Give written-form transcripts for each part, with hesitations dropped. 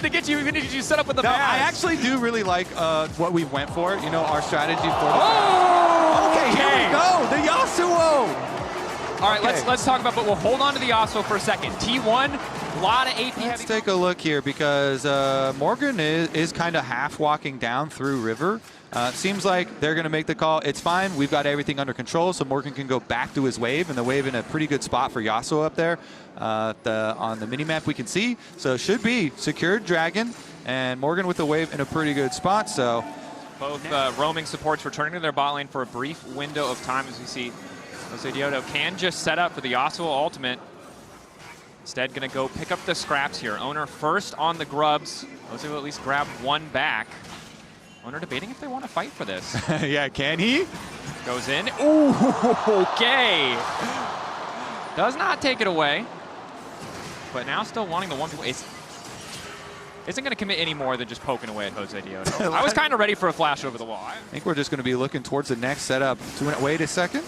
need to get you. We need you set up with the No, pass. I actually do really like what we went for. You know, our strategy for the Oh! Okay, here we go. The Yasuo. All right, let's talk about, but we'll hold on to the Yasuo for a second. T1, a lot of AP heavy. Let's take a look here because Morgan is kind of half walking down through River. Seems like they're going to make the call. It's fine. We've got everything under control, so Morgan can go back to his wave, and the wave in a pretty good spot for Yasuo up there. On the minimap we can see. So it should be secured Dragon, and Morgan with the wave in a pretty good spot. So both roaming supports returning to their bot lane for a brief window of time as we see Los Ratones can just set up for the Yasuo ultimate. Instead, going to go pick up the scraps here. Owner first on the grubs. Jose will at least grab one back. Owner debating if they want to fight for this. yeah, can he? Goes in. Ooh, okay. Does not take it away. But now still wanting the 1v1. Isn't going to commit any more than just poking away at Jose Diodo. I was kind of ready for a flash over the wall. I think we're just going to be looking towards the next setup. Wait a second.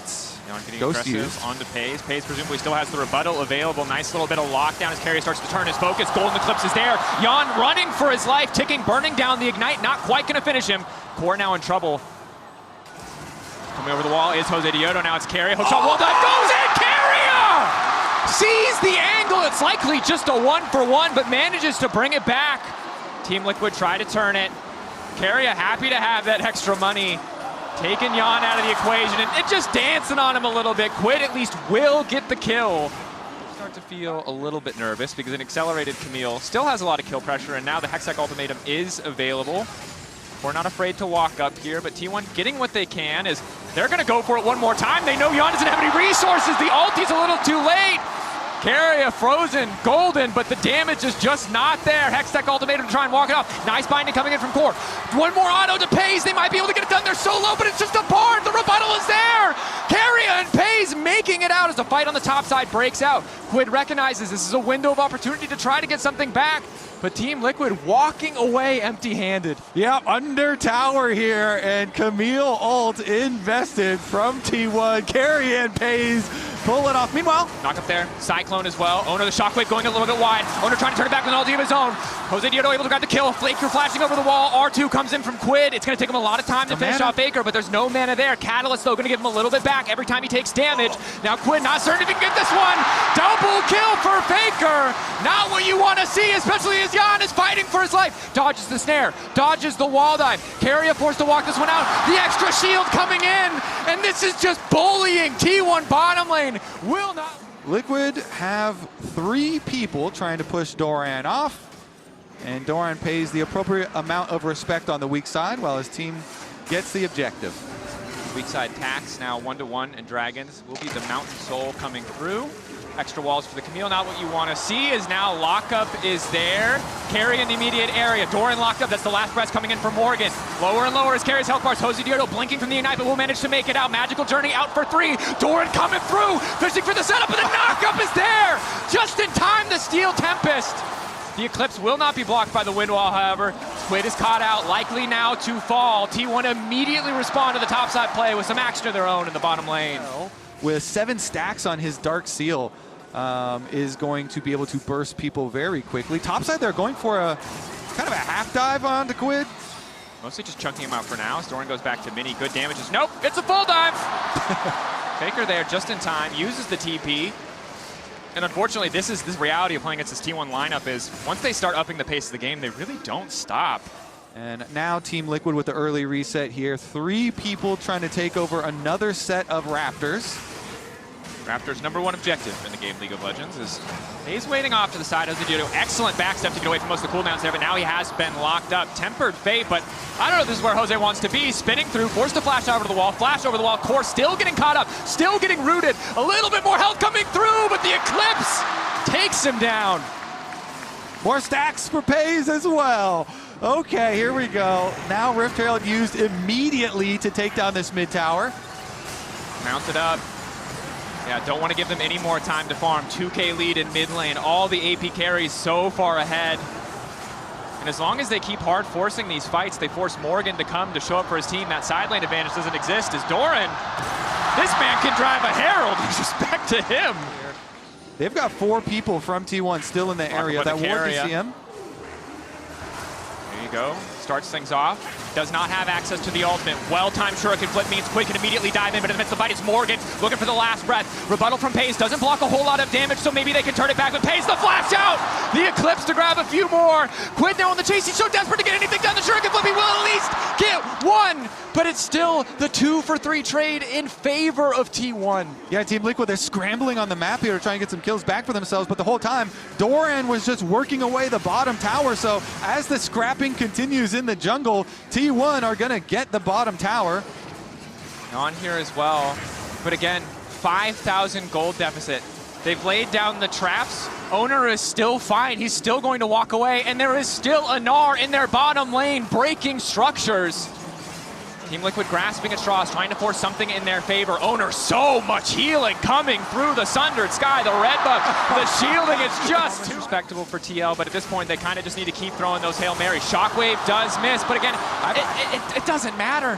Ghost use onto Pays. Pays presumably still has the rebuttal available. Nice little bit of lockdown as Carrier starts to turn his focus. Golden Eclipse is there. Jan running for his life, ticking, burning down the Ignite. Not quite going to finish him. Core now in trouble. Coming over the wall is Jose Diodo. Now it's Carrier. Hook shot, wall dive, goes in! Carrier! Sees the angle. It's likely just a 1-for-1, but manages to bring it back. Team Liquid try to turn it. Carrier happy to have that extra money. Taking Jan out of the equation and just dancing on him a little bit. Quid at least will get the kill. Start to feel a little bit nervous because an accelerated Camille still has a lot of kill pressure, and now the Hextech ultimatum is available. We're not afraid to walk up here, but T1 getting what they can is they're going to go for it one more time. They know Jan doesn't have any resources. The ulti's a little too late. Carrier frozen, golden, but the damage is just not there. Hextech ultimatum to try and walk it off. Nice binding coming in from Core. One more auto to Pays. They might be able to get it done. They're so low, but it's just a barn. The rebuttal is there. Carrier and Pays making it out as the fight on the top side breaks out. Quid recognizes this is a window of opportunity to try to get something back, but Team Liquid walking away empty-handed. Yeah, under tower here, and Camille ult invested from T1. Carrier and Pays pull it off. Meanwhile, knock up there. Cyclone as well. Owner the shockwave going a little bit wide. Owner trying to turn it back with an ulti of his own. Jose Diodo able to grab the kill. Faker flashing over the wall. R2 comes in from Quid. It's going to take him a lot of time to finish off Faker, but there's no mana there. Catalyst though going to give him a little bit back every time he takes damage. Now Quid not certain if he can get this one. Double kill for Faker. Not what you want to see, especially as Jan is fighting for his life. Dodges the snare. Dodges the wall dive. Carrier forced to walk this one out. The extra shield coming in, and this is just bullying. T1 bottom lane will not. Liquid have 3 people trying to push Doran off, and Doran pays the appropriate amount of respect on the weak side while his team gets the objective. Weak side tax now 1-to-1, and Dragons will be the Mountain Soul coming through. Extra walls for the Camille, not what you want to see, is now lockup is there. Carry in the immediate area. Doran locked up, that's the last press coming in for Morgan. Lower and lower as Carrier's health bars. Jose Diodo blinking from the Ignite, but will manage to make it out. Magical Journey out for 3. Doran coming through, fishing for the setup, and the knockup is there! Just in time, the Steel Tempest. The Eclipse will not be blocked by the wind wall, however. Quid is caught out, likely now to fall. T1 immediately respond to the topside play with some action of their own in the bottom lane. With 7 stacks on his Dark Seal, is going to be able to burst people very quickly. Topside, they're going for a kind of a half dive onto Quid. Mostly just chunking him out for now. Doran goes back to mini. Good damages. Nope, it's a full dive. Faker there just in time, uses the TP. And unfortunately, this reality of playing against this T1 lineup is once they start upping the pace of the game, they really don't stop. And now Team Liquid with the early reset here. 3 people trying to take over another set of Raptors. Raptors' #1 objective in the game League of Legends is he's waiting off to the side. Jose Diodo, excellent backstep to get away from most of the cooldowns there, but now he has been locked up. Tempered Fate, but I don't know if this is where Jose wants to be. Spinning through, forced to flash over the wall, flash over the wall. Core still getting caught up, still getting rooted. A little bit more health coming through, but the Eclipse takes him down. More stacks for Pays as well. Okay, here we go. Now Rift Herald used immediately to take down this mid tower. Mounted up. Yeah, don't want to give them any more time to farm. 2K lead in mid lane. All the AP carries so far ahead. And as long as they keep hard forcing these fights, they force Morgan to come to show up for his team. That side lane advantage doesn't exist as Doran, this man can drive a Herald. Respect to him. They've got 4 people from T1 still in the area. That ward to see him. go, starts things off. Does not have access to the ultimate. Well-timed shuriken flip means Quick can immediately dive in, but in the midst of the fight, it's Morgan looking for the last breath. Rebuttal from Pace doesn't block a whole lot of damage, so maybe they can turn it back, but Pace the flash out! The Eclipse to grab a few more. Quid now on the chase, he's so desperate to get anything done. The shuriken flip, he will at least get one, but it's still the 2-for-3 trade in favor of T1. Yeah, Team Liquid, they're scrambling on the map here to try and get some kills back for themselves, but the whole time, Doran was just working away the bottom tower, so as the scrapping continues in the jungle, T1 are gonna get the bottom tower. On here as well, but again, 5,000 gold deficit. They've laid down the traps. Owner is still fine. He's still going to walk away, and there is still a Gnar in their bottom lane breaking structures. Team Liquid grasping at straws, trying to force something in their favor. Owner, so much healing coming through the Sundered Sky. The red buff, the shielding is just too respectable for TL, but at this point, they kind of just need to keep throwing those Hail Marys. Shockwave does miss, but again, it doesn't matter.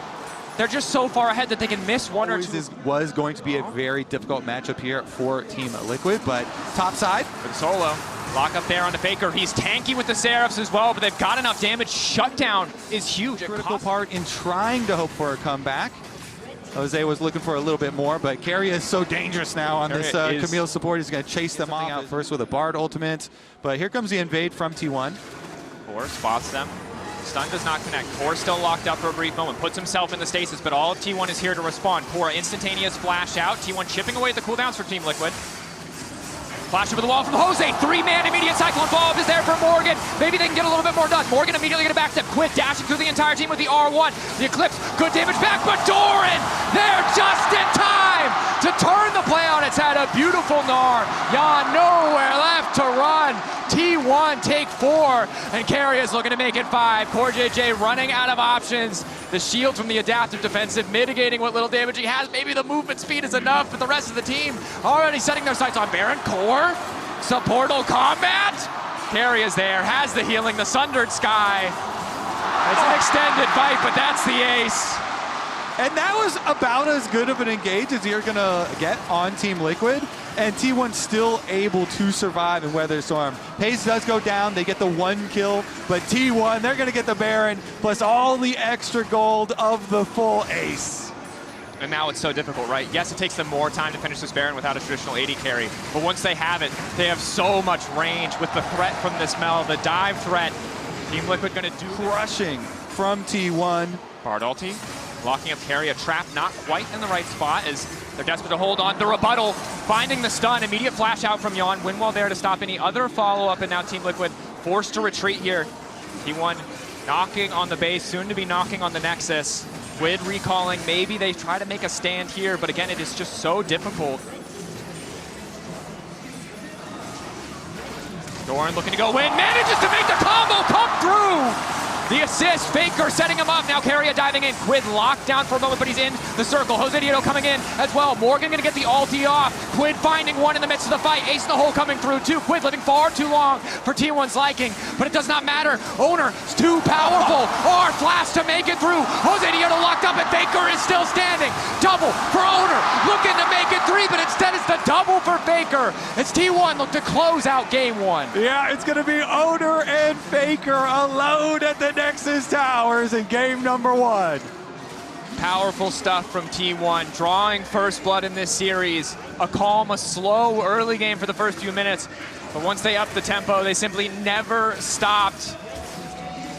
They're just so far ahead that they can miss one or two. This was going to be a very difficult matchup here for Team Liquid, but top side. For the solo. Lock up there on the Faker. He's tanky with the Seraphs as well, but they've got enough damage. Shutdown is huge. A critical part in trying to hope for a comeback. Jose was looking for a little bit more, but Keria is so dangerous now on this Camille support. He's going to chase them off out first with a Bard ultimate. But here comes the invade from T1. Four spots them. Stun does not connect. Core still locked up for a brief moment. Puts himself in the stasis, but all of T1 is here to respond. Core instantaneous flash out. T1 chipping away at the cooldowns for Team Liquid. Flash over the wall from Jose. 3-man immediate cyclone follow-up is there for Morgan. Maybe they can get a little bit more done. Morgan immediately get a backstep. Quid dashing through the entire team with the R1. The Eclipse, good damage back, but Doran, they're just in time to turn the play on its head. A beautiful Gnar. Jan nowhere left to run. T1 take 4, and Keria is looking to make it 5. Core JJ running out of options. The shield from the adaptive defensive mitigating what little damage he has. Maybe the movement speed is enough, but the rest of the team already setting their sights on Baron. Core, supportal combat. Keria's there, has the healing, the Sundered Sky. It's an extended fight, but that's the ace. And that was about as good of an engage as you're going to get on Team Liquid. And T1 still able to survive and weather the storm. Pace does go down, they get the 1 kill, but T1, they're gonna get the Baron, plus all the extra gold of the full ace. And now it's so difficult, right? Yes, it takes them more time to finish this Baron without a traditional AD carry, but once they have it, they have so much range with the threat from this Mel, the dive threat. Team Liquid gonna do crushing from T1. Bard ulti, locking up Keria, trap not quite in the right spot as they're desperate to hold on. The rebuttal, finding the stun, immediate flash out from Jan. Winwell there to stop any other follow-up, and now Team Liquid forced to retreat here. T1 knocking on the base, soon to be knocking on the Nexus. Quid recalling, maybe they try to make a stand here, but again, it is just so difficult. Doran looking to go in, manages to make the combo come through! The assist, Faker setting him up. Now Keria diving in. Quid locked down for a moment, but he's in the circle. Jose Dieto coming in as well. Morgan gonna get the ulti off. Quid finding one in the midst of the fight. Ace in the hole coming through too. Quid living far too long for T1's liking, but it does not matter. Owner is too powerful. R flash to make it through. Jose Dieto locked up, and Faker is still standing. Double for Owner, looking to make it 3, but instead it's the double for Faker. It's T1 look to close out game 1. Yeah, it's gonna be Owner and Faker alone at the Nexus Towers in game number 1. Powerful stuff from T1, drawing first blood in this series. A calm, a slow early game for the first few minutes, but once they upped the tempo, they simply never stopped.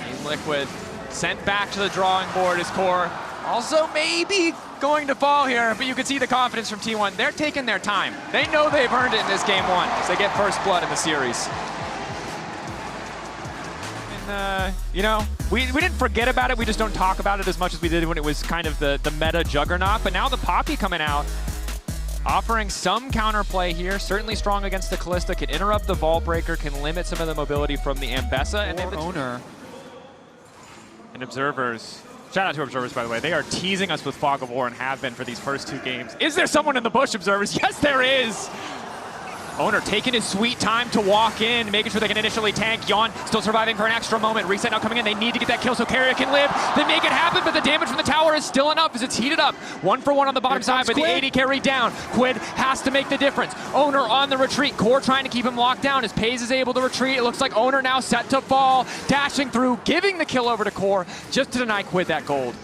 Team Liquid sent back to the drawing board as Core also maybe going to fall here, but you can see the confidence from T1. They're taking their time. They know they've earned it in this game 1 as they get first blood in the series. You know, we didn't forget about it, we just don't talk about it as much as we did when it was kind of the meta juggernaut, but now the Poppy coming out, offering some counterplay here, certainly strong against the Kalista, can interrupt the Vault Breaker, can limit some of the mobility from the Ambessa, and then the Owner. And Observers. Shout out to Observers, by the way. They are teasing us with Fog of War and have been for these first 2 games. Is there someone in the bush, Observers? Yes, there is! Owner taking his sweet time to walk in, making sure they can initially tank. Yawn still surviving for an extra moment. Reset now coming in. They need to get that kill so Carrier can live. They make it happen, but the damage from the tower is still enough as it's heated up. 1 for 1 on the bottom side, but the AD carry down. Quid has to make the difference. Owner on the retreat. Core trying to keep him locked down as Pays is able to retreat. It looks like Owner now set to fall. Dashing through, giving the kill over to Core just to deny Quid that gold.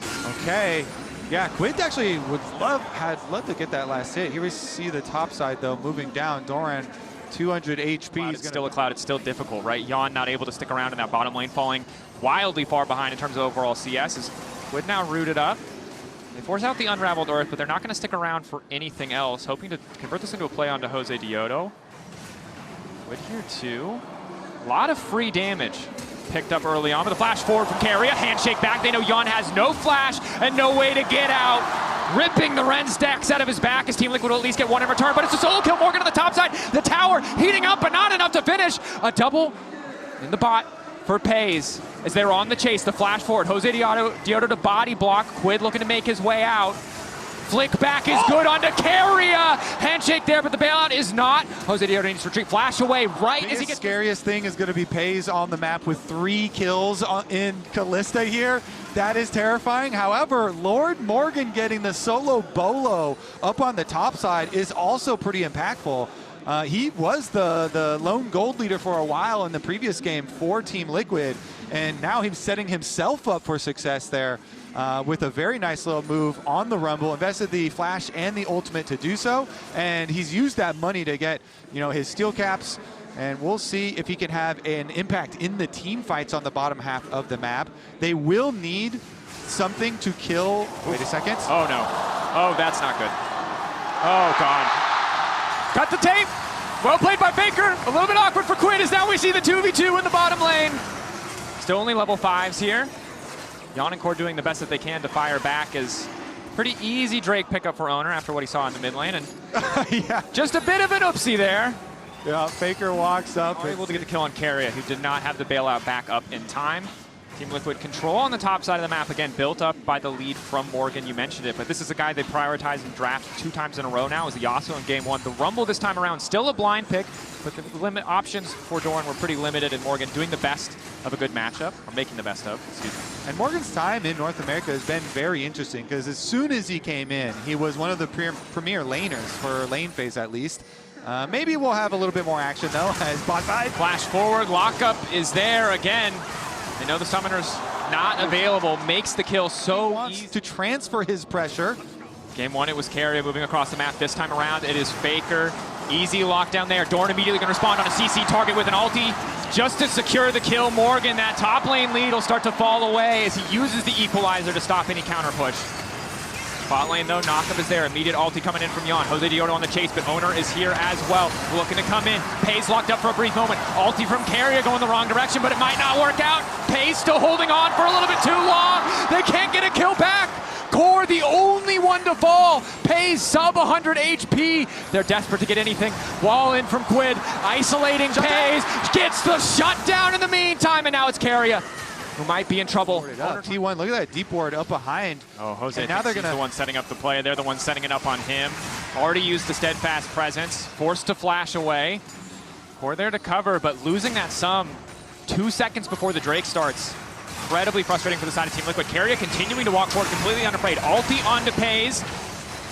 Okay. Yeah, Quid actually had loved to get that last hit. Here we see the top side though, moving down. Doran, 200 HP. It's still a cloud. It's still difficult, right? Yawn not able to stick around in that bottom lane, falling wildly far behind in terms of overall CS. Is Quid now rooted up. They force out the Unraveled Earth, but they're not going to stick around for anything else, hoping to convert this into a play onto Jose Diodo. Quid here too. A lot of free damage picked up early on, but the flash forward from Carry, a handshake back. They know Yawn has no flash and no way to get out. Ripping the Ren stacks out of his back. His Team Liquid will at least get one in return, but it's a solo kill. Morgan on the top side. The tower heating up, but not enough to finish. A double in the bot for Pays as they're on the chase. The flash forward. Jose Diodo to body block. Quid looking to make his way out. Flick back is good onto Carria. Handshake there, but the bailout is not. Jose Diodo needs to retreat. Flash away right as he gets. The scariest thing is going to be Pays on the map with 3 kills in Kalista here. That is terrifying. However, Lord Morgan getting the solo bolo up on the top side is also pretty impactful. He was the lone gold leader for a while in the previous game for Team Liquid, and now he's setting himself up for success there with a very nice little move on the Rumble. Invested the flash and the ultimate to do so, and he's used that money to get his steel caps. And we'll see if he can have an impact in the team fights on the bottom half of the map. They will need something to kill. Wait a second. Oh no. Oh, that's not good. Oh god. Cut the tape. Well played by Faker. A little bit awkward for Quid as now we see the 2v2 in the bottom lane. Still only level 5s here. Yawn and Core doing the best that they can to fire back as pretty easy Drake pickup for Owner after what he saw in the mid lane. And yeah, just a bit of an oopsie there. Yeah, Faker walks up. Able to get the kill on Carrier, who did not have the bailout back up in time. Team Liquid control on the top side of the map, again, built up by the lead from Morgan. You mentioned it, but this is a guy they prioritize and draft 2 times in a row now, is the Yasuo in game 1. The Rumble this time around, still a blind pick, but the limit options for Doran were pretty limited, and Morgan doing the best of a good matchup, or making the best of, excuse me. And Morgan's time in North America has been very interesting, because as soon as he came in, he was one of the premier laners, for lane phase at least. Maybe we'll have a little bit more action though, as bot side. Flash forward, lockup is there again. They know the summoner's not available, makes the kill so easy. To transfer his pressure. Game 1, it was Carrier moving across the map. This time around, it is Faker. Easy lockdown there. Doran immediately going to respond on a CC target with an ulti just to secure the kill. Morgan, that top lane lead will start to fall away as he uses the equalizer to stop any counter push. Bot lane though, knockup is there. Immediate ulti coming in from Yawn. Jose Diodo on the chase, but Owner is here as well. Looking to come in. Pays locked up for a brief moment. Ulti from Carrier going the wrong direction, but it might not work out. Pays still holding on for a little bit too long. They can't get a kill back. Core the only one to fall. Pays sub 100 HP. They're desperate to get anything. Wall in from Quid. Isolating Pays. Gets the shutdown in the meantime, and now it's Carrier who might be in trouble. T1, look at that deep ward up behind. Oh, Jose, and now they're the one setting up the play. They're the one setting it up on him. Already used the steadfast presence. Forced to flash away. Core there to cover, but losing that sum 2 seconds before the Drake starts. Incredibly frustrating for the side of Team Liquid. Carrier continuing to walk forward, completely unafraid. Ulti onto Pays.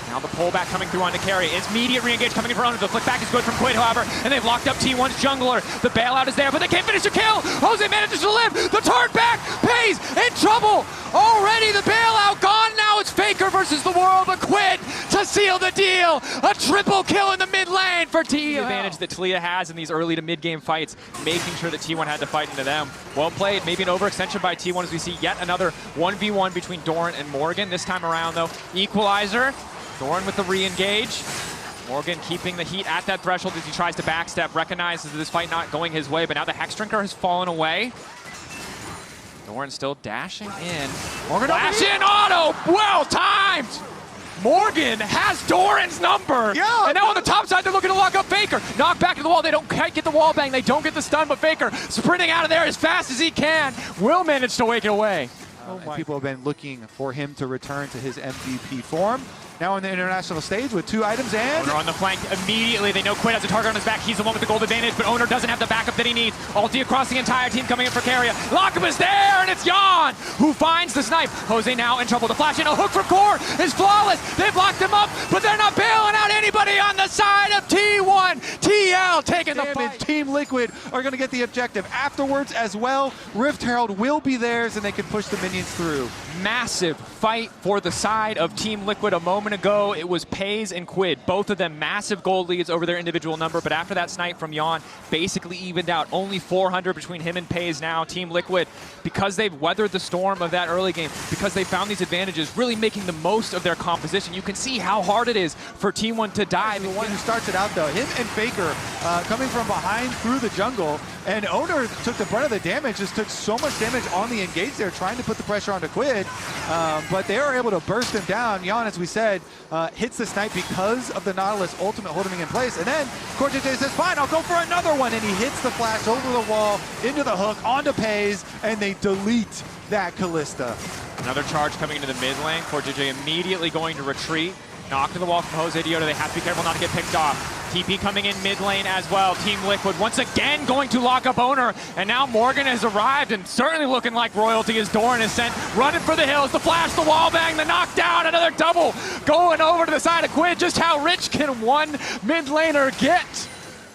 Now the pullback coming through onto Carrier. It's immediate re-engage coming in for Owner. The flick back is good from Quid, however, and they've locked up T1's jungler. The bailout is there, but they can't finish the kill. Jose manages to live. The turn back. Pays in trouble. Already the bailout gone. Now it's Faker versus the world, but Quid to seal the deal. A triple kill in the mid lane for T. The advantage that Talia has in these early to mid game fights, making sure that T1 had to fight into them. Well played. Maybe an overextension by T1 as we see yet another 1v1 between Doran and Morgan. This time around though, equalizer. Doran with the re-engage. Morgan keeping the heat at that threshold as he tries to backstep. Recognizes this fight not going his way, but now the Hex Drinker has fallen away. Doran still dashing in. Morgan flash in auto! Well timed! Morgan has Doran's number! Yeah, and now on the top side, they're looking to lock up Faker. Knock back to the wall. They don't quite get the wall bang. They don't get the stun, but Faker sprinting out of there as fast as he can will manage to wake it away. People have been looking for him to return to his MVP form. now on the international stage with 2 items and... Owner on the flank immediately. They know Quid has a target on his back. He's the one with the gold advantage, but Owner doesn't have the backup that he needs. Ulti across the entire team coming in for Carrier. Lockup is there, and it's Jan who finds the snipe. Jose now in trouble. The flash in, a hook from Core is flawless. They've locked him up, but they're not bailing out anybody on the side of T1. TL taking the fight. Team Liquid are going to get the objective afterwards as well. Rift Herald will be theirs, and they can push the minions through. Massive fight for the side of Team Liquid. A moment ago, it was Pays and Quid. Both of them massive gold leads over their individual number, but after that snipe from Jan, basically evened out. Only 400 between him and Pays now. Team Liquid, because they've weathered the storm of that early game, because they found these advantages, really making the most of their composition. You can see how hard it is for Team 1 to dive. The one who starts it out, though, him and Faker coming from behind through the jungle, and Owner took the brunt of the damage, just took so much damage on the engage there, trying to put the pressure onto Quid, but they were able to burst him down. Jan, as we said, hits the snipe because of the Nautilus ultimate holding him in place, and then CoreJJ says, fine, I'll go for another one, and he hits the flash over the wall, into the hook, onto Pays, and they delete that Kalista. Another charge coming into the mid lane. CoreJJ immediately going to retreat. Knock to the wall from Jose Dioto. They have to be careful not to get picked off. TP coming in mid lane as well. Team Liquid once again going to lock up Owner. And now Morgan has arrived and certainly looking like royalty as Doran is sent. Running for the hills. The flash, the wall bang, the knockdown. Another double going over to the side of Quid. Just how rich can one mid laner get?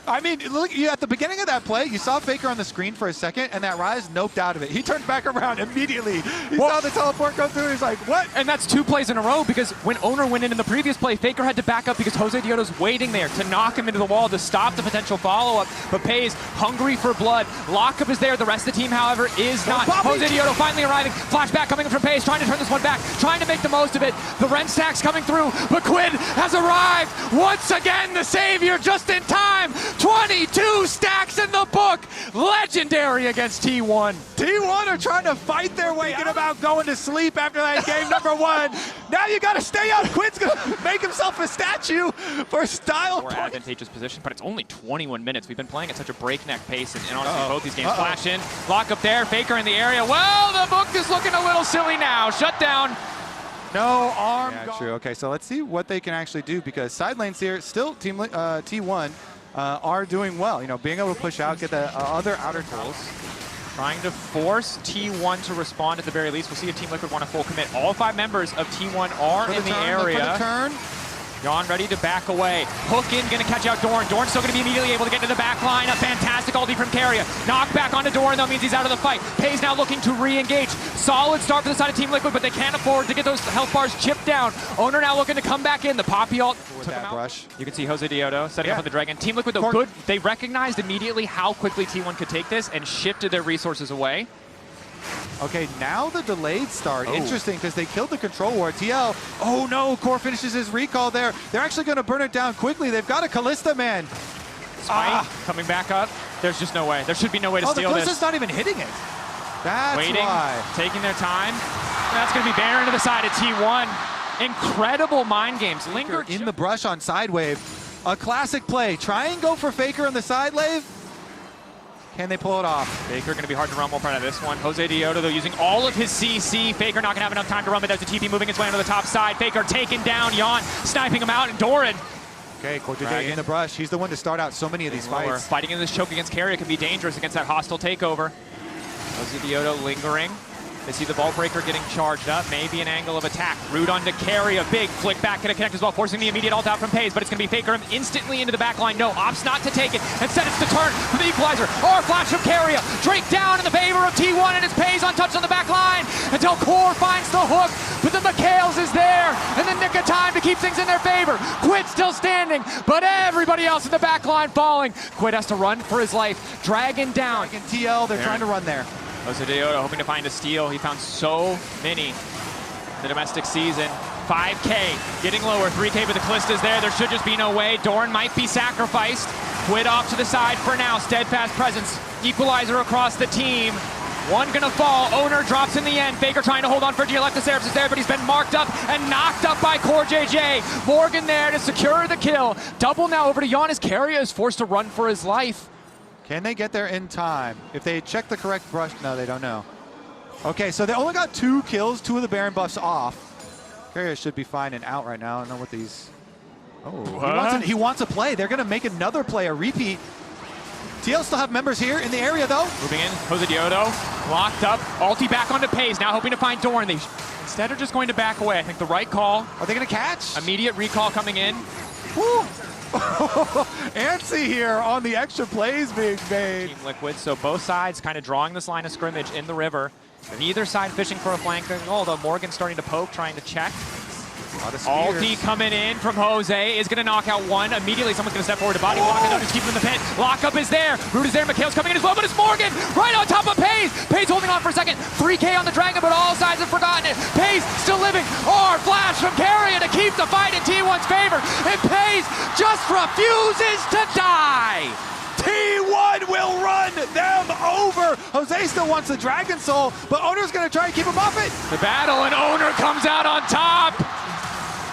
I mean, look, at the beginning of that play, you saw Faker on the screen for a second, and that Ryze noped out of it. He turned back around immediately. He saw the teleport go through, he's like, what? And that's 2 plays in a row, because when Owner went in the previous play, Faker had to back up because Jose Dioto's waiting there to knock him into the wall to stop the potential follow-up. But Pays hungry for blood. Lockup is there. The rest of the team, however, is not. Jose Dioto finally arriving. Flashback coming from Pays, trying to turn this one back, trying to make the most of it. The Ren stack's coming through, but Quid has arrived. Once again, the savior just in time. 22 stacks in the book. Legendary against T1. T1 are trying to fight their way out about going to sleep after that game number 1. Now you got to stay out. Quid's going to make himself a statue for style. More advantageous position, but it's only 21 minutes. We've been playing at such a breakneck pace, and honestly, both these games flash in. Lock up there. Faker in the area. Well, the book is looking a little silly now. Shut down. No arm. Yeah, true. Okay, so let's see what they can actually do, because side lanes here, still T1 are doing well. You know, being able to push out, get the other outer tools. Trying to force T1 to respond at the very least. We'll see if Team Liquid want to full commit. All 5 members of T1 are in the area. Jan ready to back away. Hook in, gonna catch out Doran. Doran's still gonna be immediately able to get to the back line. A fantastic ulti from Carrier. Knock back onto Doran, though, means he's out of the fight. Pays now looking to re-engage. Solid start for the side of Team Liquid, but they can't afford to get those health bars chipped down. Owner now looking to come back in. The Poppy ult took him out. Brush. You can see Jose Dioto setting up on the Dragon. Team Liquid, though, good. They recognized immediately how quickly T1 could take this and shifted their resources away. Okay, now the delayed start. Interesting, because they killed the control ward. TL, oh no, Core finishes his recall there. They're actually going to burn it down quickly. They've got a Kalista, man. Spike coming back up. There's just no way. There should be no way to steal this. The Kalista's not even hitting it. That's waiting, why. Taking their time. That's going to be Baron to the side of T1. Incredible mind games. Linger in the brush on side wave. A classic play. Try and go for Faker on the side wave. Can they pull it off? Faker going to be hard to run more part of this one. Jose Dioto, though, using all of his CC. Faker not going to have enough time to run, but there's a TP moving its way onto the top side. Faker taking down Jan, sniping him out, and Doran. Okay, CoreJJ in the brush. He's the one to start out so many of these fights. Fighting in this choke against Carrier can be dangerous against that hostile takeover. Jose Dioto lingering. They see the Vault Breaker getting charged up. Maybe an angle of attack. Root onto Carry. A big flick back. Going to connect as well, forcing the immediate ult out from Pays. But it's going to be Faker instantly into the back line. No, opts not to take it. Instead, it's the turn for the equalizer. Or flash from Carry. Drake down in the favor of T1, and it's Pays untouched on the back line until Core finds the hook. But the McHale's is there in the nick of time to keep things in their favor. Quid still standing, but everybody else in the back line falling. Quid has to run for his life. Dragon down. Dragon TL, they're trying to run there. Jose Dioto hoping to find a steal. He found so many the domestic season. 5K getting lower, 3K, but the Kalista's there. There should just be no way. Doran might be sacrificed. Quid off to the side for now. Steadfast presence. Equalizer across the team. One gonna fall. Owner drops in the end. Faker trying to hold on for Gioletta is there, but he's been marked up and knocked up by CoreJJ. Morgan there to secure the kill. Double now over to Giannis. Carrier is forced to run for his life. Can they get there in time? If they check the correct brush, no, they don't know. Okay, so they only got 2 kills, 2 of the Baron buffs off. Carrier should be fine and out right now. I don't know what these... Oh, he wants a play. They're going to make another play, a repeat. TL still have members here in the area, though. Moving in, Jose Diodo, locked up. Ulti back onto Pays, now hoping to find Doran. They instead are just going to back away. I think the right call. Are they going to catch? Immediate recall coming in. Woo! Antsy here on the extra plays being made. Team Liquid, so both sides kind of drawing this line of scrimmage in the river. And either side fishing for a flank. Although Morgan starting to poke, trying to check. Ulti coming in from Jose is going to knock out one. Immediately, someone's going to step forward to body block. Just keep him in the pit. Lockup is there. Root is there. Mikhail's coming in as well, but it's Morgan right on top of Pays. Pays holding on for a second. 3K on the Dragon, but all sides have forgotten it. Pays still living. Flash from Carrier to keep the fight in T1's favor. And Pays just refuses to die. T1 will run them over. Jose still wants the Dragon Soul, but Owner's going to try and keep him off it. The battle, and Owner comes out on top.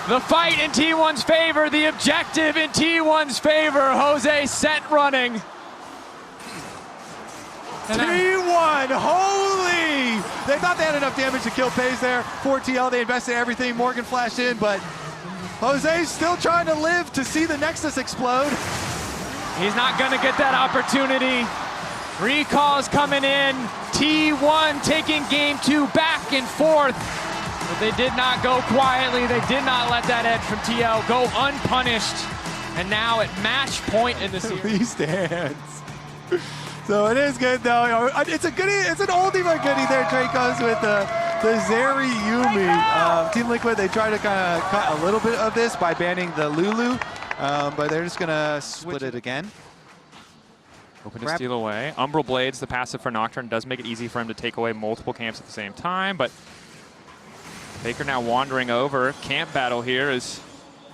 The fight in T1's favor, the objective in T1's favor. Jose sent running. T1, holy! They thought they had enough damage to kill Pays there. 4 TL, they invested everything. Morgan flashed in, but Jose's still trying to live to see the Nexus explode. He's not gonna get that opportunity. Recalls coming in. T1 taking game 2 back and forth. But they did not go quietly. They did not let that edge from TL go unpunished. And now at match point in the series. These hands. So it is good though. It's a goodie. It's an oldie but goodie there. Dracos with the Zeri Yuumi. Team Liquid, they try to kind of cut a little bit of this by banning the Lulu, but they're just gonna split it again. Open to steal away. Umbral Blades, the passive for Nocturne, does make it easy for him to take away multiple camps at the same time, but Faker now wandering over. Camp battle here is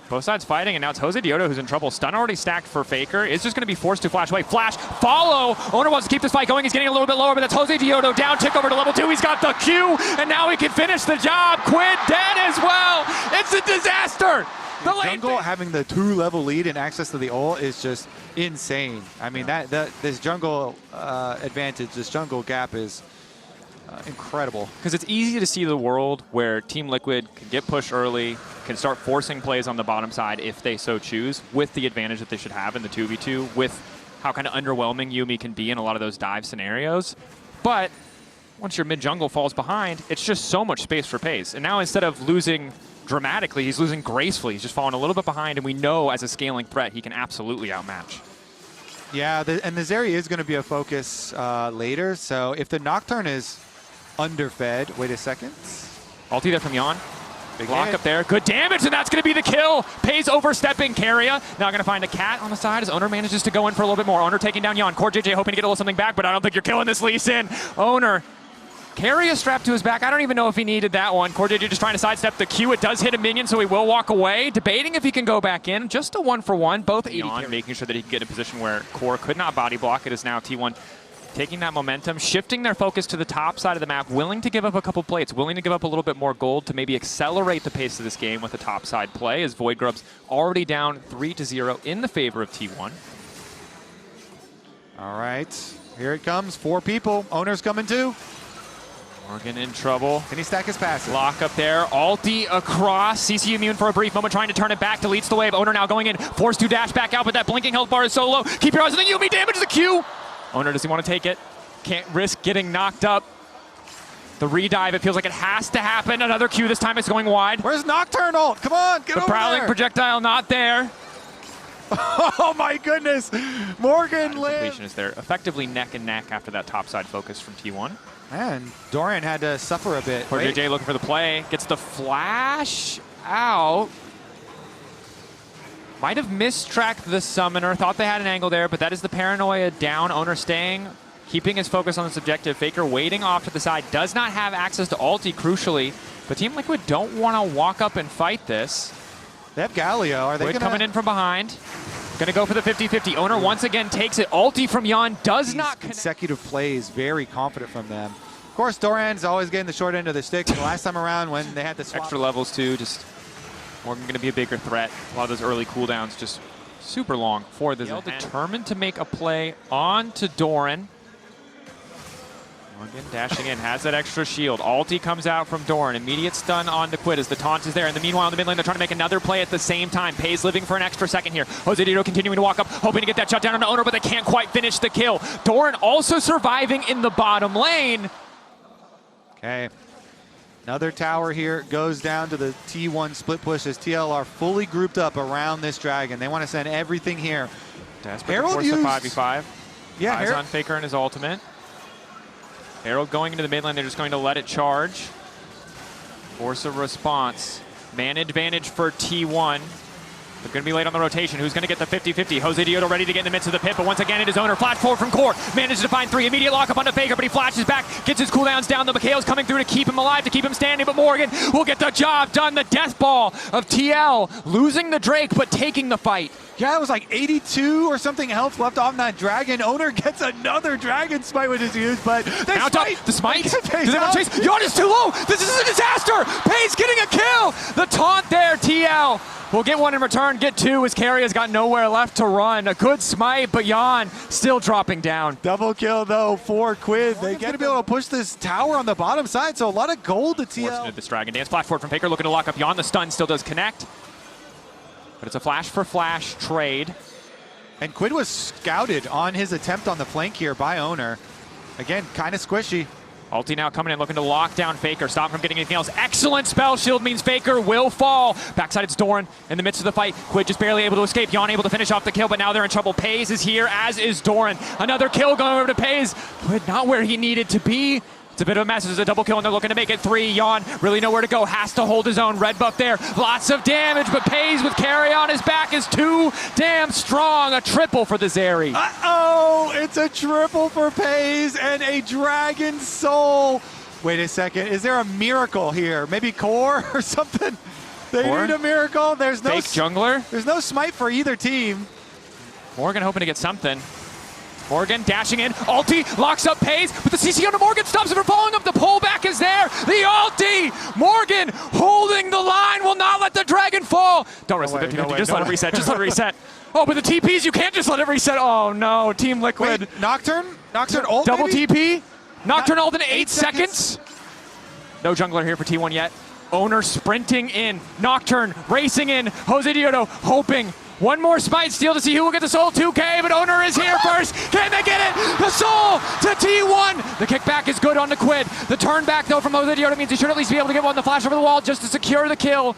both sides fighting, and now it's Jose Diodo who's in trouble. Stun already stacked for Faker. Is just going to be forced to flash away. Flash, follow. Owner wants to keep this fight going. He's getting a little bit lower, but that's Jose Diodo down. Tick over to level 2. He's got the Q, and now he can finish the job. Quid dead as well. It's a disaster. The jungle having the 2-level lead and access to the ult is just insane. I mean, this jungle advantage, this jungle gap is incredible. Because it's easy to see the world where Team Liquid can get pushed early, can start forcing plays on the bottom side if they so choose, with the advantage that they should have in the 2v2, with how kind of underwhelming Yuumi can be in a lot of those dive scenarios. But once your mid-jungle falls behind, it's just so much space for Pays. And now instead of losing dramatically, he's losing gracefully. He's just falling a little bit behind, and we know as a scaling threat, he can absolutely outmatch. Yeah, and the Zeri is going to be a focus later, so if the Nocturne is underfed, wait a second. Ulti there from Jan. Big Block hit. up there, good damage, and that's going to be the kill. Pays overstepping Carrier. Now going to find a cat on the side as Owner manages to go in for a little bit more. Owner taking down Jan. Core JJ hoping to get a little something back, but I don't think you're killing this Lee Sin. Owner. Carrier strapped to his back. I don't even know if he needed that one. Core JJ just trying to sidestep the Q. It does hit a minion, so he will walk away. Debating if he can go back in. Just a 1-for-1. Both 80 Jan making sure that he can get in a position where Core could not body block. It is now T1 taking that momentum, shifting their focus to the top side of the map, willing to give up a couple plates, willing to give up a little bit more gold to maybe accelerate the pace of this game with a top side play, as Void Grub's already down 3-0 in the favor of T1. All right, here it comes. 4 people. Owner's coming too. Morgan in trouble. Can he stack his passive? Lock up there. Ulti across. CC immune for a brief moment, trying to turn it back. Deletes the wave. Owner now going in. Forced to dash back out, but that blinking health bar is so low. Keep your eyes on the Yuumi. Damage the Q. Owner, does he want to take it? Can't risk getting knocked up. The redive, it feels like it has to happen. Another Q, this time it's going wide. Where's Nocturne ult? Come on, get over there. The prowling projectile not there. Oh my goodness. Morgan lives. Completion is there. Effectively neck and neck after that topside focus from T1. Man, Dorian had to suffer a bit. Poor JJ looking for the play. Gets the flash out. Might have mistracked the summoner. Thought they had an angle there, but that is the paranoia down. Owner staying, keeping his focus on this objective. Faker waiting off to the side. Does not have access to ulti, crucially. But Team Liquid don't want to walk up and fight this. They have Galio. Are they Void coming in from behind. Gonna go for the 50-50. Owner once again takes it. Ulti from Jan does not connect. Consecutive plays, very confident from them. Of course, Doran's always getting the short end of the stick. The last time around when they had the swap. Extra levels too, just Morgan gonna be a bigger threat. A lot of those early cooldowns just super long for this. Determined to make a play on to Doran. Morgan dashing in, has that extra shield. Ulti comes out from Doran. Immediate stun on the Quid as the taunt is there. In the meanwhile, in the mid lane, they're trying to make another play at the same time. Pays living for an extra second here. Jose Dito continuing to walk up, hoping to get that shut down on the owner, but they can't quite finish the kill. Doran also surviving in the bottom lane. Okay. Another tower here goes down to the T1 split push as TL are fully grouped up around this dragon. They want to send everything here. Desperate to force the 5v5. Yeah, Eyes on Faker and his ultimate. Herald going into the mid lane, they're just going to let it charge. Force a response. Man advantage for T1. They're going to be late on the rotation. Who's going to get the 50-50? Jose Dioto ready to get in the midst of the pit, but once again it is Owner. Flash forward from Core. Manages to find 3. Immediate lockup onto Faker, but he flashes back. Gets his cooldowns down. The Mikhail's coming through to keep him alive, to keep him standing, but Morgan will get the job done. The death ball of TL. Losing the Drake, but taking the fight. Yeah, it was like 82 or something health left on that dragon. Owner gets another dragon smite which is used, but they Mount smite. Up the smite. Do they want to chase? Yon is too low. This is a disaster. Pace getting a kill. The taunt there, TL. We'll get one in return, get 2 as Carry has got nowhere left to run. A good smite, but Yon still dropping down. Double kill though for Quid. They're going to be able to push this tower on the bottom side, so a lot of gold to TL. Into this Dragon Dance. Flash forward from Faker, looking to lock up Yon. The stun still does connect. But it's a flash for flash trade. And Quid was scouted on his attempt on the flank here by Owner. Again, kind of squishy. Ulti now coming in, looking to lock down Faker. Stop him from getting anything else. Excellent spell shield means Faker will fall. Backside it's Doran in the midst of the fight. Quid just barely able to escape. Yon able to finish off the kill, but now they're in trouble. Pays is here, as is Doran. Another kill going over to Pays. Quid not where he needed to be. It's a bit of a mess. It's a double kill, and they're looking to make it 3. Yon really nowhere to go. Has to hold his own. Red buff there. Lots of damage, but Pays with Carry on his back is too damn strong. A triple for the Zeri. Uh-oh! It's a triple for Pays and a Dragon Soul. Wait a second. Is there a miracle here? Maybe Core or something? They need a miracle. There's no fake jungler. There's no smite for either team. Morgan hoping to get something. Morgan dashing in, ulti, locks up Pays, but the CC onto Morgan stops him from falling up. The pullback is there, the ulti! Morgan holding the line, will not let the dragon fall. Don't risk the 50-50, just let it reset, just let it reset. Oh, but the TPs, you can't just let it reset. Oh no, Team Liquid. Wait, Nocturne ult double maybe? TP, Nocturne ult in 8 seconds. No jungler here for T1 yet. Owner sprinting in, Nocturne racing in, Jose Dioto hoping. One more smite steal to see who will get the soul. 2K, but Owner is here first. Can they get it? The soul to T1. The kickback is good on the Quid. The turn back though from Jose Dioto means he should at least be able to get one. The flash over the wall just to secure the kill.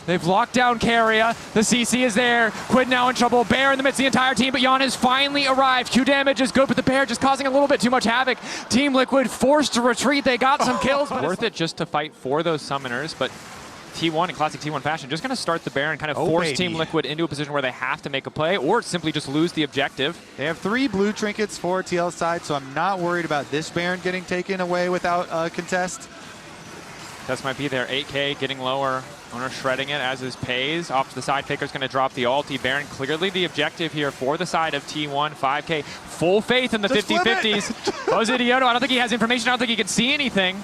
They've locked down Carrier. The CC is there. Quid now in trouble. Bear in the midst of the entire team, but Yon has finally arrived. Q damage is good, but the Bear just causing a little bit too much havoc. Team Liquid forced to retreat. They got some kills. But worth it just to fight for those summoners, but T1 in classic T1 fashion, just going to start the Bear and kind of force Team Liquid into a position where they have to make a play or simply just lose the objective. They have 3 blue trinkets for TL's side, so I'm not worried about this Baron getting taken away without a contest. Test might be there. 8K getting lower. Owner shredding it, as is Pays. Off to the side, Faker's going to drop the ulti. Baron clearly the objective here for the side of T1. 5K, full faith in the 50-50s. Jose Dioto, I don't think he has information. I don't think he can see anything.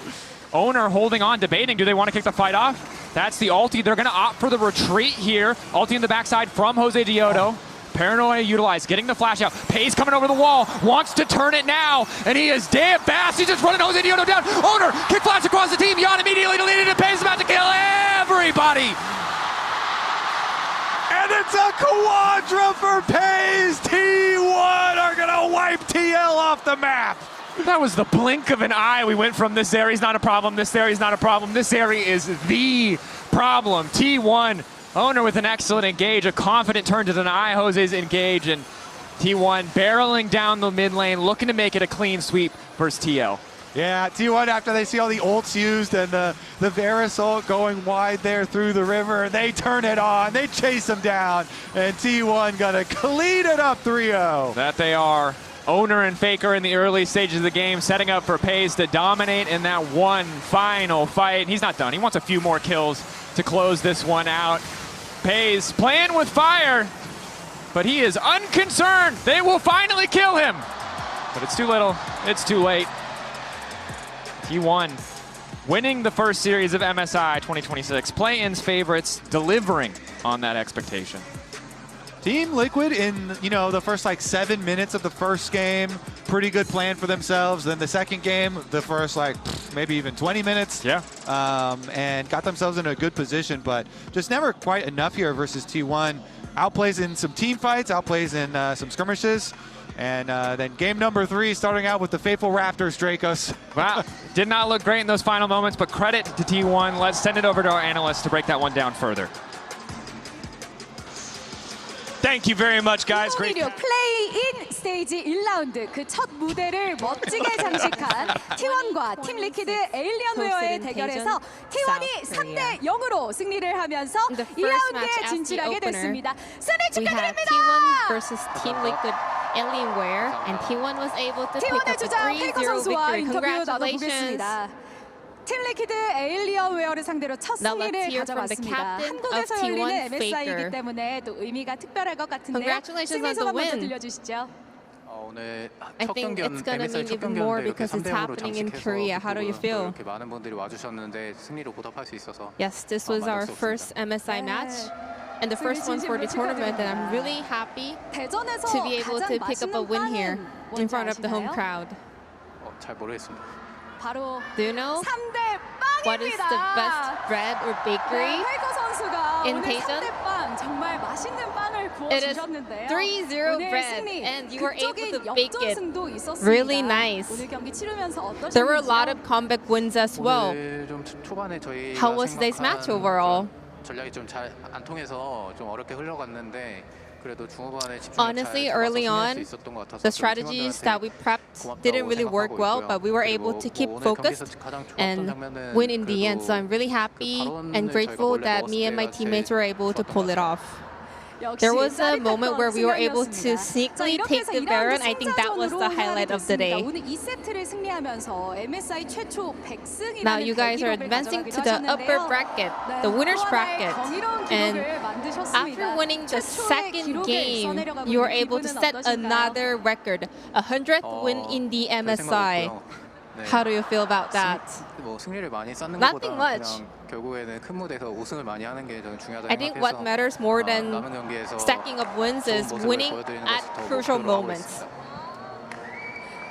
Owner holding on, debating. Do they want to kick the fight off? That's the ulti. They're going to opt for the retreat here. Ulti in the backside from Jose Dioto. Paranoia utilized, getting the flash out. Pays coming over the wall, wants to turn it now, and he is damn fast. He's just running Jose Dioto down. Owner, kick flash across the team. Yon immediately deleted, and Pays about to kill everybody. And it's a quadra for Pays. T1 are going to wipe TL off the map. That was the blink of an eye. We went from this Zeri's not a problem, this Zeri's not a problem. This Zeri is the problem. T1, Owner with an excellent engage, a confident turn to deny Jose's engage, and T1 barreling down the mid lane, looking to make it a clean sweep versus TL. Yeah, T1 after they see all the ults used and the Varus ult going wide there through the river, they turn it on, they chase him down, and T1 gonna clean it up 3-0. That they are. Owner and Faker in the early stages of the game, setting up for Pays to dominate in that one final fight. He's not done. He wants a few more kills to close this one out. Pays playing with fire, but he is unconcerned. They will finally kill him. But it's too little. It's too late. T1 winning the first series of MSI 2026. Play-ins favorites, delivering on that expectation. Team Liquid in, the first like 7 minutes of the first game pretty good plan for themselves. Then the second game, the first like maybe even 20 minutes, and got themselves in a good position, but just never quite enough here versus T1. Outplays in some team fights, outplays in some skirmishes. And then game number 3, starting out with the faithful Raptors, Dracos. Wow, did not look great in those final moments, but credit to T1. Let's send it over to our analysts to break that one down further. Thank you very much, guys. Great. 플레이인 스테이지 1라운드 그 첫 무대를 멋지게 장식한 T1과 팀 리퀴드 에일리언웨어의 대결에서 T1이 3대 0으로 승리를 하면서 2라운드에 진출하게 됐습니다. 승리 축하드립니다. T1 versus Team Liquid Alienware, and T1 was able to pick T1의 up a 주장 페이커 3-0 선수와 victory. 인터뷰 Congratulations. 나눠보겠습니다. 팀 리퀴드 에일리언웨어를 상대로 첫 Now let's 승리를 hear from the 가져왔습니다. captain 한국에서 of 열리는 T1, MSI이기 Faker. 때문에 또 의미가 특별할 것 같은데요. Congratulations 승리 on the 소감 먼저 win. 들려주시죠. 오늘 I 첫 think it's 경기였는데 gonna MSI mean 첫 even more 경기였는데 이렇게 because it's 3대 0으로 happening in 장식해서 Korea. How do you feel? 이렇게 많은 분들이 와주셨는데 승리로 보답할 수 있어서 Yes, this was our first MSI match and the first one for the tournament, and I'm really happy 대전에서 to be able 가장 to pick up a 맛있는 win here 빵은 in 뭔지 front of the home 아시나요? crowd. 잘 모르겠습니다. 바로 Do you know 3대 what is the best 빵입니다. bread or bakery? 페이커 선수가 in 오늘 대전? 3대 빵 정말 맛있는 빵을 It is 구워주셨는데요. 3-0 오늘 bread, 승리, and you were able to 극적인 bake it. 역전승도 있었습니다. Really nice. 오늘 경기 치르면서 어떠셨는지요? There were a lot of comeback wins as well. 오늘 좀 초반에 저희가 How was today's match 생각한 overall? 전략이 좀 잘 안 통해서 좀 어렵게 흘러갔는데 그래도 중후반에 집중력 Honestly, 잘 early 잡아서 승리할 on, 수 있었던 것 같아서 the 좀 strategies 팀원들한테 that we prepped didn't really work 생각하고 well, 있고요. but we were able 그리고 to keep 오늘 focused 경기에서 가장 좋았던 and 장면은 win in the end. So I'm really 그 happy 발언을 and 저희가 grateful 원래 that me and my 먹었을 때 teammates were able to 좋았던 pull 것 it 같아요. off. There was a moment where we were able to 자, sneakily 이렇게 take 해서 the 2라운드 Baron. I think that was the 승자전으로 highlight of the 향하게 day. 됐습니다. 오늘 2세트를 승리하면서 MSI 최초 100승이라는 Now you guys are 대기록을 advancing to 가져가기도 the 하셨는데요. upper bracket, 네, the winner's 또 하나의 bracket. 경이로운 And 기록을 만드셨습니다. after winning the 최초의 second 기록을 game, 써내려가고 you were 있는 able to 기분은 set 어떠신가요? another record, 100th win in the 별 생각 MSI. 없고요. 네. How do you feel about that? 뭐 승리를 많이 쌓는 Nothing 것보다 much. 그냥 결국에는 큰 무대에서 우승을 많이 하는 게 저는 중요하다고 I think what 생각해서 matters more than 남은 경기에서 stacking up wins is 좋은 모습을 winning 보여드리는 at 것을 더 crucial 목표로 하고 moments. 있습니다.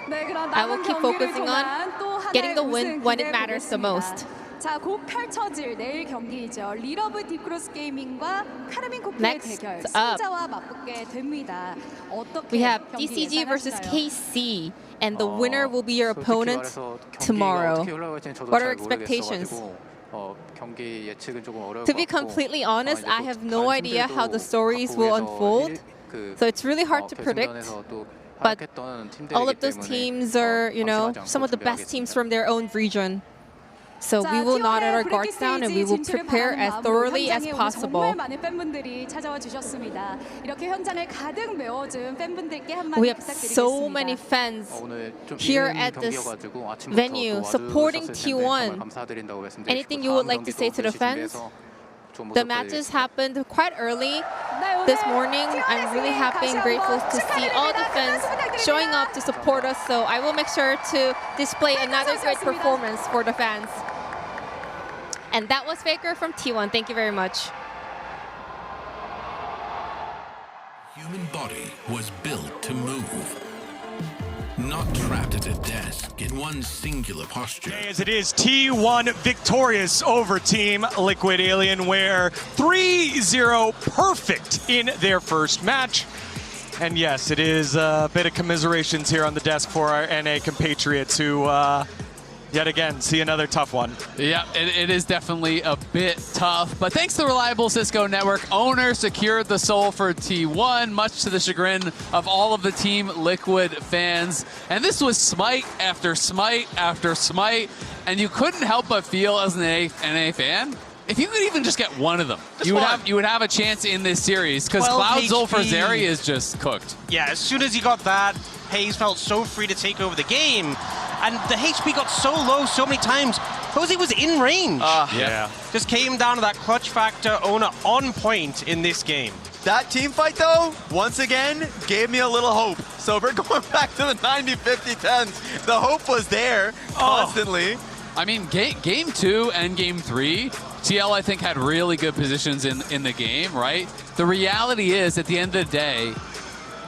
네, 그럼 I will 남은 keep 경기를 focusing 통한 on 또 하나의 getting the win 우승 when it 기대해 matters the 보겠습니다. most. 자, 곧 펼쳐질 내일 경기이죠. 리러브 딥크로스 게이밍과 카르민 코피의 Next 대결 up, 승자와 맞붙게 됩니다. 어떻게 We have 경기 DCG versus 예상하시나요? KC, and the winner will be your 솔직히 opponent 말해서 경기가 tomorrow. 어떻게 흘러갈지는 저도 What are 잘 expectations? 모르겠어가지고 경기 예측은 조금 어려울 To 것 be 같고, completely honest, 이제 I 또 have no 다른 idea how the 팀들도 stories will 각국에서 unfold. So it's really hard to predict. 결승전에서 또 But 활약했던 팀들이기 all of those 때문에 teams are, you know, 방심하지 않고 some of the best teams 준비하겠습니다. from their own region. So 자, we will not let our T1의 guards down, and we will 진출을 prepare 바라는 as 마음으로 thoroughly as 현장에 오늘 possible. 정말 많은 팬분들이 찾아와 주셨습니다. 이렇게 현장을 가득 메워준 팬분들께 한마디 We have so many 부탁드리겠습니다. fans 오늘 좀 here 이른 at this 경기여가지고 아침부터 venue 또 supporting 와주셨을 텐데 T1. 정말 감사드린다고 말씀드리고 Anything you would like to say to the fans? The matches happened quite early this morning. I'm really happy and grateful to see all the fans showing up to support us. So I will make sure to display another great performance for the fans. And that was Faker from T1. Thank you very much. Human body was built to move, not trapped at a desk in one singular posture. As it is T1 victorious over Team Liquid Alienware, 3-0 perfect in their first match. And yes, it is a bit of commiserations here on the desk for our NA compatriots who yet again see another tough one. Yeah, it is definitely a bit tough, but thanks to the reliable Cisco network, Owner secured the soul for T1, much to the chagrin of all of the Team Liquid fans. And this was smite after smite after smite, and you couldn't help but feel as an NA fan, if you could even just get one of them, you would have a chance in this series, because Cloud Zulfazeri is just cooked. Yeah, as soon as he got that, Hayes felt so free to take over the game. And the HP got so low so many times. Jose was in range. Yeah. Just came down to that clutch factor. Owner on point in this game. That team fight, though, once again, gave me a little hope. So if we're going back to the 90-50-10s, the hope was there constantly. I mean, game 2 and game 3, TL, I think, had really good positions in the game, right? The reality is, at the end of the day,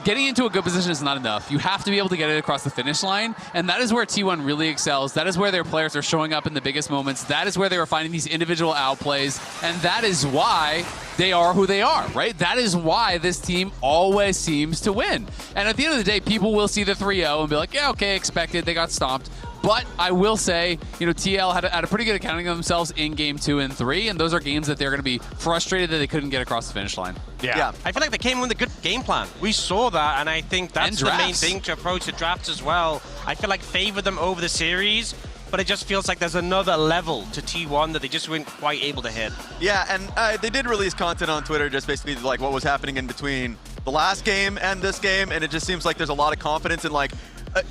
getting into a good position is not enough. You have to be able to get it across the finish line, and that is where T1 really excels. That is where their players are showing up in the biggest moments. That is where they are finding these individual outplays, and that is why they are who they are, right? That is why this team always seems to win. And at the end of the day, people will see the 3-0 and be like, yeah, okay, expected, they got stomped. But I will say, you know, TL had a pretty good accounting of themselves in game 2 and 3, and those are games that they're going to be frustrated that they couldn't get across the finish line. Yeah. I feel like they came in with a good game plan. We saw that, and I think that's the main thing to approach the drafts as well. I feel like favored them over the series, but it just feels like there's another level to T1 that they just weren't quite able to hit. Yeah, and they did release content on Twitter just basically like what was happening in between the last game and this game, and it just seems like there's a lot of confidence in like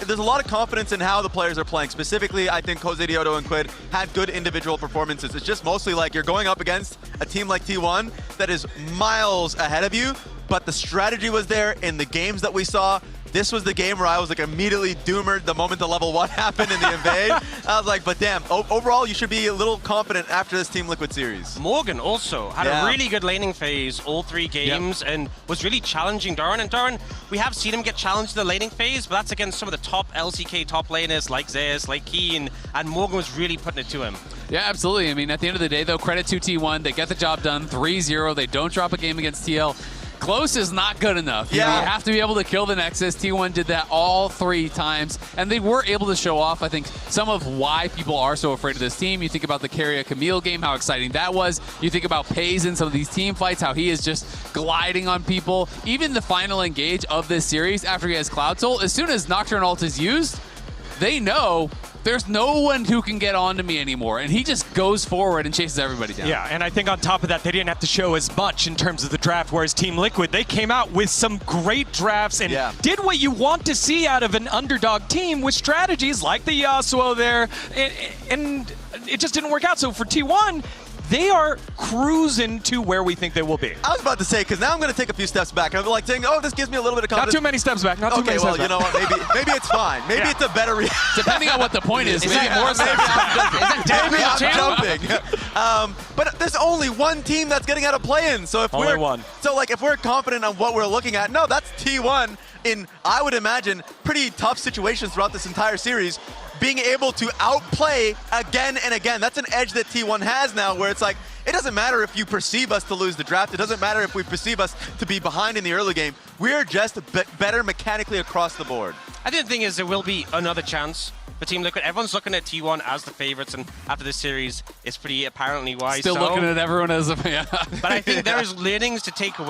there's a lot of confidence in how the players are playing. Specifically, I think Jose Dioto and Quid had good individual performances. It's just mostly like you're going up against a team like T1 that is miles ahead of you, but the strategy was there in the games that we saw. This was the game where I was like immediately doomered the moment the level 1 happened in the invade. I was like, but damn, overall you should be a little confident after this Team Liquid series. Morgan also had a really good laning phase all 3 games and was really challenging Doran. And Doran, we have seen him get challenged in the laning phase, but that's against some of the top LCK top laners like Zeus, like Keen, and Morgan was really putting it to him. Yeah, absolutely. I mean, at the end of the day, though, credit to T1. They get the job done 3-0. They don't drop a game against TL. Close is not good enough. You know, you have to be able to kill the Nexus. T1 did that all 3 times, and they were able to show off, I think, some of why people are so afraid of this team. You think about the Carrier Camille game, how exciting that was. You think about Pays in some of these team fights, how he is just gliding on people. Even the final engage of this series after he has Cloud Soul, as soon as Nocturne ult is used, they know there's no one who can get on to me anymore, and he just goes forward and chases everybody down. Yeah, and I think on top of that, they didn't have to show as much in terms of the draft, whereas Team Liquid, they came out with some great drafts and did what you want to see out of an underdog team with strategies like the Yasuo there, and it just didn't work out. So for T1, they are cruising to where we think they will be. I was about to say, because now I'm going to take a few steps back. I'm like saying, oh, this gives me a little bit of confidence. Not too many steps back. Not too many steps back. Okay, well, you know what? Maybe it's fine. Maybe it's a better reaction. Depending on what the point is. Maybe I'm jumping. But there's only one team that's getting out of play-in. So if if we're confident on what we're looking at, no, that's T1 in, I would imagine, pretty tough situations throughout this entire series. Being able to outplay again and again. That's an edge that T1 has now, where it's like, it doesn't matter if you perceive us to lose the draft. It doesn't matter if we perceive us to be behind in the early game. We're just better mechanically across the board. I think the thing is there will be another chance for Team Liquid. Everyone's looking at T1 as the favorites, and after this series, it's pretty apparently why. Still looking at everyone as a fan. But I think there is learnings to take away.